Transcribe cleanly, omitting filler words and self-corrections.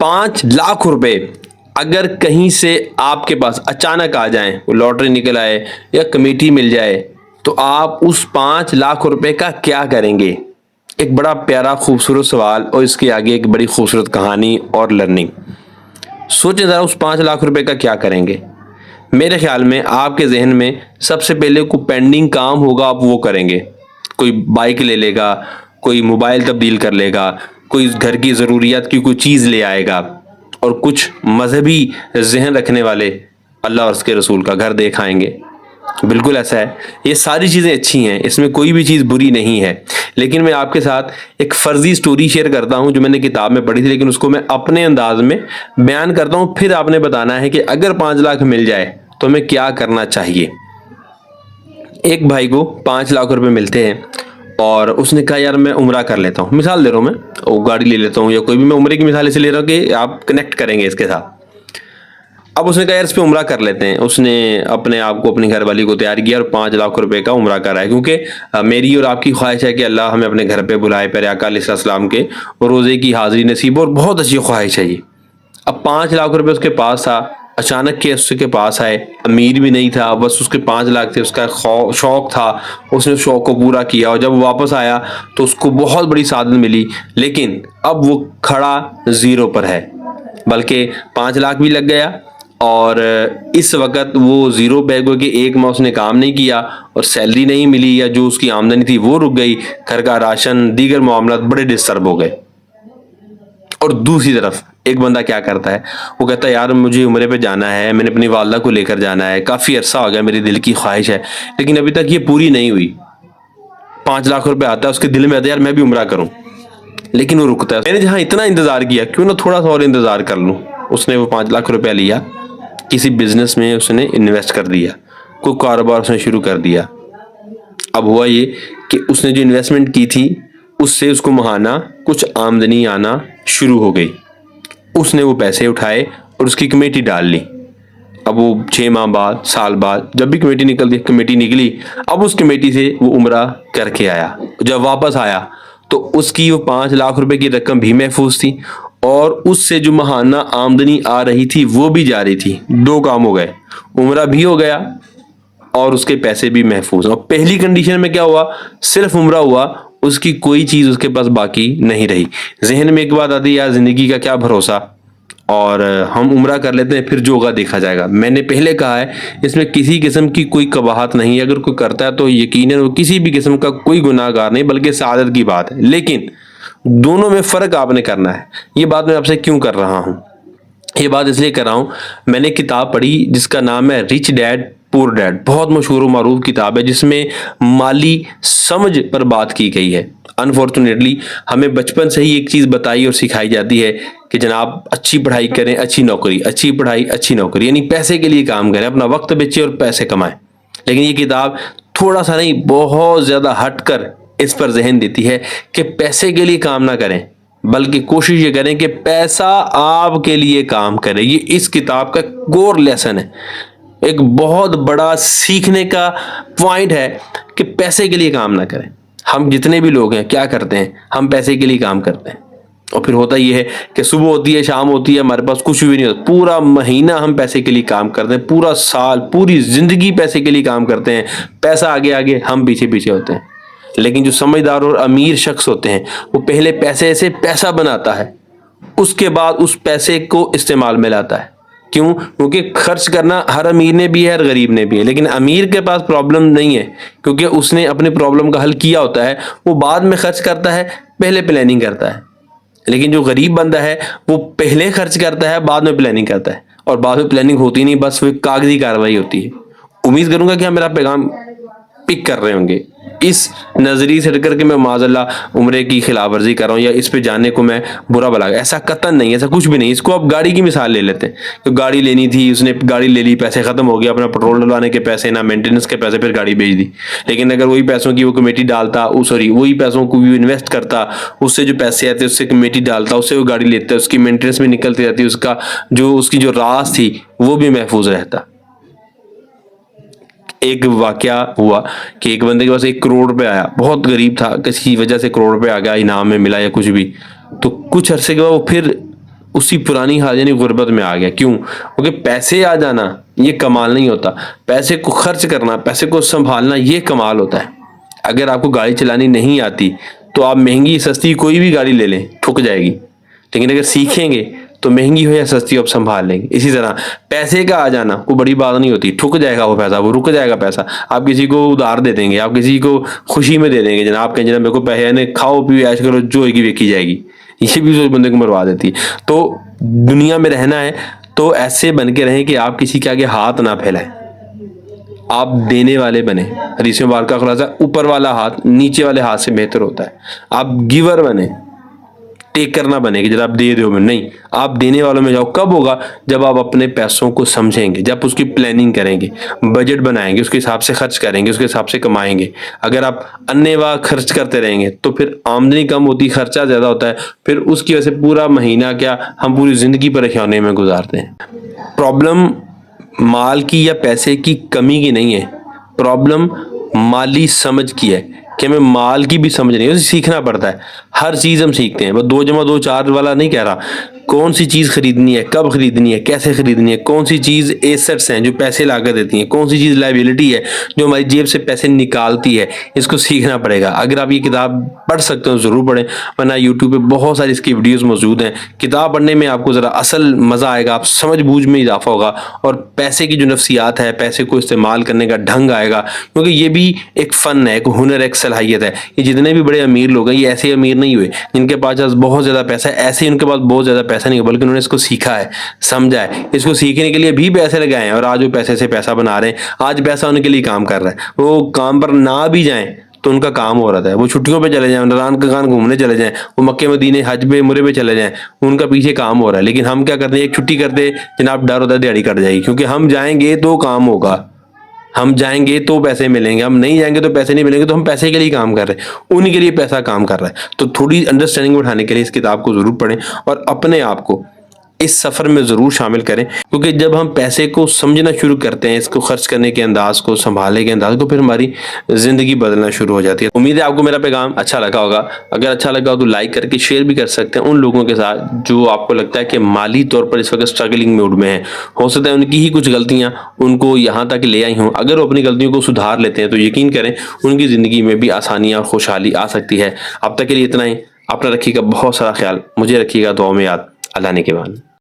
5 लाख रुपए अगर कहीं से आपके पास अचानक आ जाएं, वो लॉटरी निकल आए या कमेटी मिल जाए, तो आप उस 5 लाख रुपए का क्या करेंगे? एक बड़ा प्यारा खूबसूरत सवाल और इसके आगे एक बड़ी खूबसूरत कहानी और लर्निंग। सोचें ज़रा, उस 5 लाख रुपए का क्या करेंगे? मेरे ख्याल में आपके जहन में सबसे पहले कोई पेंडिंग काम होगा, आप वो करेंगे। कोई बाइक ले लेगा, कोई मोबाइल तब्दील कर लेगा, कोई घर की ज़रूरियात की कोई चीज़ ले आएगा, और कुछ मजहबी जहन रखने वाले अल्लाह और उसके रसूल का घर देख आएंगे। बिल्कुल ऐसा है। ये सारी चीज़ें अच्छी हैं, इसमें कोई भी चीज़ बुरी नहीं है। लेकिन मैं आपके साथ एक फर्जी स्टोरी शेयर करता हूं जो मैंने किताब में पढ़ी थी, लेकिन उसको मैं अपने अंदाज में बयान करता हूं। फिर आपने बताना है कि अगर 5 लाख मिल जाए तो हमें क्या करना चाहिए। एक भाई को 5 लाख रुपए मिलते हैं और उसने कहा यार मैं उम्रा कर लेता हूँ। मिसाल दे रहा हूँ, मैं वो गाड़ी ले लेता हूँ या कोई भी, मैं उम्रे की मिसाल इसलिए ले रहा हूँ कि आप कनेक्ट करेंगे इसके साथ। अब उसने कहा यार इस पे उम्रा कर लेते हैं। उसने अपने आप को, अपनी घरवाली को तैयार किया और 5 लाख रुपए का उम्रा करा है, क्योंकि मेरी और आपकी ख्वाहिश है कि अल्लाह हमें अपने घर पे बुलाए प्यारे आका अलैहिस्सलाम के रोज़े की हाज़िरी नसीब, और बहुत अच्छी ख्वाहिश है ये। अब 5 लाख रुपए उसके पास था, अचानक के उसके पास आए। अमीर भी नहीं था, बस उसके 5 लाख थे, उसका शौक था, उसने शौक को पूरा किया और जब वापस आया तो उसको बहुत बड़ी सादत मिली। लेकिन अब वो खड़ा ज़ीरो पर है, बल्कि 5 लाख भी लग गया और इस वक्त वो ज़ीरो पे गया कि एक माह उसने काम नहीं किया और सैलरी नहीं मिली, या जो उसकी आमदनी थी वो रुक गई, घर का राशन, दीगर मामलात बड़े डिस्टर्ब हो गए। और दूसरी तरफ एक बंदा क्या करता है, वो कहता है यार मुझे उम्रे पे जाना है, मैंने अपनी वालदा को लेकर जाना है, काफ़ी अरसा हो गया, मेरी दिल की ख्वाहिश है, लेकिन अभी तक ये पूरी नहीं हुई। 5 लाख रुपए आता है, उसके दिल में आता है यार मैं भी उम्रा करूं, लेकिन वो रुकता है। मैंने जहाँ इतना इंतज़ार किया, क्यों ना थोड़ा सा और इंतज़ार कर लूँ। उसने वो 5 लाख रुपया लिया, किसी बिजनेस में उसने इन्वेस्ट कर दिया, कोई कारोबार उसने शुरू कर दिया। अब हुआ ये कि उसने जो इन्वेस्टमेंट की थी उससे उसको महाना कुछ आमदनी आना शुरू हो गई। उसने वो पैसे उठाए और उसकी कमेटी डाल ली। अब वो 6 माह बाद, साल बाद जब भी कमेटी निकली, अब उस कमेटी से वो उम्रा करके आया। जब वापस आया तो उसकी वो 5 लाख रुपए की रकम भी महफूज थी और उससे जो महाना आमदनी आ रही थी वो भी जा रही थी। 2 काम हो गए, उम्रा भी हो गया और उसके पैसे भी महफूज। और पहली कंडीशन में क्या हुआ, सिर्फ उम्रा हुआ, उसकी कोई चीज़ उसके पास बाकी नहीं रही। जहन में एक बात आती है यार ज़िंदगी का क्या भरोसा, और हम उम्रा कर लेते हैं, फिर जो होगा देखा जाएगा। मैंने पहले कहा है इसमें किसी किस्म की कोई कबाहत नहीं है, अगर कोई करता है तो यकीनन वो किसी भी किस्म का कोई गुनाहगार नहीं, बल्कि सादत की बात है। लेकिन दोनों में फ़र्क आपने करना है। ये बात मैं आपसे क्यों कर रहा हूँ, ये बात इसलिए कर रहा हूँ, मैंने किताब पढ़ी जिसका नाम है रिच डैड पुअर डैड। बहुत मशहूर व मारूफ किताब है जिसमें माली समझ पर बात की गई है। अनफॉर्चुनेटली हमें बचपन से ही एक चीज़ बताई और सिखाई जाती है कि जनाब अच्छी पढ़ाई करें, अच्छी नौकरी, अच्छी पढ़ाई अच्छी नौकरी, यानी पैसे के लिए काम करें, अपना वक्त बेचें और पैसे कमाएं। लेकिन ये किताब थोड़ा सा नहीं, बहुत ज़्यादा हटकर इस पर जहन देती है कि पैसे के लिए काम ना करें, बल्कि कोशिश ये करें कि पैसा आपके लिए काम करे। ये इस किताब का कोर लेसन है, एक बहुत बड़ा सीखने का पॉइंट है कि पैसे के लिए काम ना करें। हम जितने भी लोग हैं क्या करते हैं, हम पैसे के लिए काम करते हैं और फिर होता ये है कि सुबह होती है, शाम होती है, हमारे पास कुछ भी नहीं होता, पूरा महीना हम पैसे के लिए काम करते हैं, पूरा साल, पूरी जिंदगी पैसे के लिए काम करते हैं। पैसा आगे आगे, हम पीछे पीछे होते हैं। लेकिन जो समझदार और अमीर शख्स होते हैं वो पहले पैसे से पैसा बनाता है, उसके बाद उस पैसे को इस्तेमाल में लाता है। क्यों? क्योंकि खर्च करना हर अमीर ने भी है, हर गरीब ने भी है, लेकिन अमीर के पास प्रॉब्लम नहीं है क्योंकि उसने अपने प्रॉब्लम का हल किया होता है। वो बाद में खर्च करता है, पहले प्लानिंग करता है। लेकिन जो गरीब बंदा है वो पहले खर्च करता है, बाद में प्लानिंग करता है, और बाद में प्लानिंग होती नहीं, बस वो कागजी कार्रवाई होती है। उम्मीद करूंगा कि आप मेरा पैगाम पिक कर रहे होंगे। इस नजरिए से करके मैं माज़अल्लाह उम्रे की खिलाफ वर्जी कर रहा हूँ या इस पे जाने को मैं बुरा भला, ऐसा कतन नहीं, ऐसा कुछ भी नहीं। इसको आप गाड़ी की मिसाल ले लेते हैं, तो गाड़ी लेनी थी, उसने गाड़ी ले ली, पैसे खत्म हो गया, अपना पेट्रोल डलवाने के पैसे ना मेंटेनेंस के पैसे, फिर गाड़ी बेच दी। लेकिन अगर वही पैसों की वो कमेटी डालता, वही पैसों को भी इन्वेस्ट करता, उससे जो पैसे आते उससे कमेटी डालता, उससे वो गाड़ी लेता, उसकी मेंटेनेंस में निकलती रहती, उसकी जो रास थी वो भी महफूज रहता। एक वाकया हुआ कि एक बंदे के पास 1 करोड़ रुपए आया, बहुत गरीब था, किसी वजह से करोड़ रुपए आ गया, इनाम में मिला या कुछ भी। तो कुछ अरसे के बाद वो फिर اسی پرانی حال یعنی غربت میں آ گیا. کیوں؟ کیونکہ پیسے آ جانا یہ کمال نہیں ہوتا، پیسے کو خرچ کرنا، پیسے کو سنبھالنا یہ کمال ہوتا ہے. اگر آپ کو گاڑی چلانی نہیں آتی تو آپ مہنگی سستی کوئی بھی گاڑی لے لیں، ٹھک جائے گی. لیکن اگر سیکھیں گے تو مہنگی ہو یا سستی آپ سنبھال لیں گے. اسی طرح پیسے کا آ جانا کوئی بڑی بات نہیں ہوتی، ٹھک جائے گا وہ پیسہ، وہ رک جائے گا پیسہ. آپ کسی کو ادھار دے دیں گے، آپ کسی کو خوشی میں دے دیں گے، جناب کہیں جناب میرے کو پیسے نے کھاؤ پیو عیش کرو، جو ہوئے گی ویکھی جائے گی. یہ بھی سوچ بندے کو مروا دیتی ہے. تو دنیا میں رہنا ہے تو ایسے بن کے رہیں کہ آپ کسی کے آگے ہاتھ نہ پھیلائیں، آپ دینے والے بنے. حدیث مبارکہ کا خلاصہ اوپر والا ہاتھ نیچے والے ہاتھ سے بہتر ہوتا ہے. آپ گیور بنے، ٹیک کرنا بنے کہ جب آپ دے دو میں نہیں، آپ دینے والوں میں جاؤ. کب ہوگا؟ جب آپ اپنے پیسوں کو سمجھیں گے، جب اس کی پلاننگ کریں گے، بجٹ بنائیں گے، اس کے حساب سے خرچ کریں گے، اس کے حساب سے کمائیں گے. اگر آپ انے واہ خرچ کرتے رہیں گے تو پھر آمدنی کم ہوتی، خرچہ زیادہ ہوتا ہے، پھر اس کی وجہ سے پورا مہینہ کیا ہم پوری زندگی پریشانی میں گزارتے ہیں. پرابلم مال کی یا پیسے کی کمی کی نہیں ہے، پرابلم مالی سمجھ کی ہے کہ ہمیں مال کی بھی سمجھ نہیں ہے. اسے سیکھنا پڑتا ہے. ہر چیز ہم سیکھتے ہیں، بس 2+2=4 والا نہیں کہہ رہا. کون سی چیز خریدنی ہے، کب خریدنی ہے، کیسے خریدنی ہے، کون سی چیز ایسٹس ہیں جو پیسے لا کر دیتی ہیں، کون سی چیز لائبلٹی ہے جو ہماری جیب سے پیسے نکالتی ہے، اس کو سیکھنا پڑے گا. اگر آپ یہ کتاب پڑھ سکتے ہو ضرور پڑھیں، ورنہ یوٹیوب پہ بہت ساری اس کی ویڈیوز موجود ہیں. کتاب پڑھنے میں آپ کو ذرا اصل مزہ آئے گا، آپ سمجھ بوجھ میں اضافہ ہوگا، اور پیسے کی جو نفسیات ہے، پیسے کو استعمال کرنے کا ڈھنگ آئے گا. کیونکہ یہ بھی ایک فن ہے، ایک ہنر، ایک صلاحیت ہے. یہ جتنے بھی بڑے امیر لوگ ہیں یہ ایسے امیر نہیں ہوئے جن کے پاس بہت زیادہ پیسہ ہے، ایسے ہی ان کے پاس بہت زیادہ پیسہ نہیں ہوا، بلکہ انہوں نے اس کو سیکھا ہے، سمجھا ہے، اس کو سیکھنے کے لیے بھی پیسے لگائے ہیں، اور آج وہ پیسے سے پیسہ بنا رہے ہیں. آج پیسہ ان کے لیے کام کر رہا ہے. وہ کام پر نہ بھی جائیں تو ان کا کام ہو رہا ہے. وہ چھٹیوں پہ چلے جائیں، رمضان کا کان گھومنے چلے جائیں، وہ مکے مدینے حج پہ عمرے پہ چلے جائیں، ان کا پیچھے کام ہو رہا ہے. لیکن ہم کیا کرتے ہیں؟ ایک چھٹی کرتے جناب ڈر ہوتا ہے دیہڑی کٹ جائے گی، کیونکہ ہم جائیں گے تو کام ہوگا، ہم جائیں گے تو پیسے ملیں گے، ہم نہیں جائیں گے تو پیسے نہیں ملیں گے. تو ہم پیسے کے لیے کام کر رہے ہیں، انہی کے لیے پیسہ کام کر رہا ہے. تو تھوڑی انڈرسٹینڈنگ اٹھانے کے لیے اس کتاب کو ضرور پڑھیں اور اپنے آپ کو اس سفر میں ضرور شامل کریں. کیونکہ جب ہم پیسے کو سمجھنا شروع کرتے ہیں، اس کو خرچ کرنے کے انداز کو، سنبھالنے کے انداز کو، پھر ہماری زندگی بدلنا شروع ہو جاتی ہے. امید ہے آپ کو میرا پیغام اچھا لگا ہوگا. اگر اچھا لگا ہو تو لائک کر کے شیئر بھی کر سکتے ہیں ان لوگوں کے ساتھ جو آپ کو لگتا ہے کہ مالی طور پر اس وقت اسٹرگلنگ موڈ میں ہیں. ہو سکتا ہے ان کی ہی کچھ غلطیاں ان کو یہاں تک لے آئی ہوں. اگر وہ اپنی غلطیوں کو سدھار لیتے ہیں تو یقین کریں ان کی زندگی میں بھی آسانیاں اور خوشحالی آ سکتی ہے. اب تک کے لیے اتنا ہی. اپنا رکھیے گا بہت سارا خیال، مجھے رکھیے گا دعاؤں میں یاد. اللہ نے کے بعد.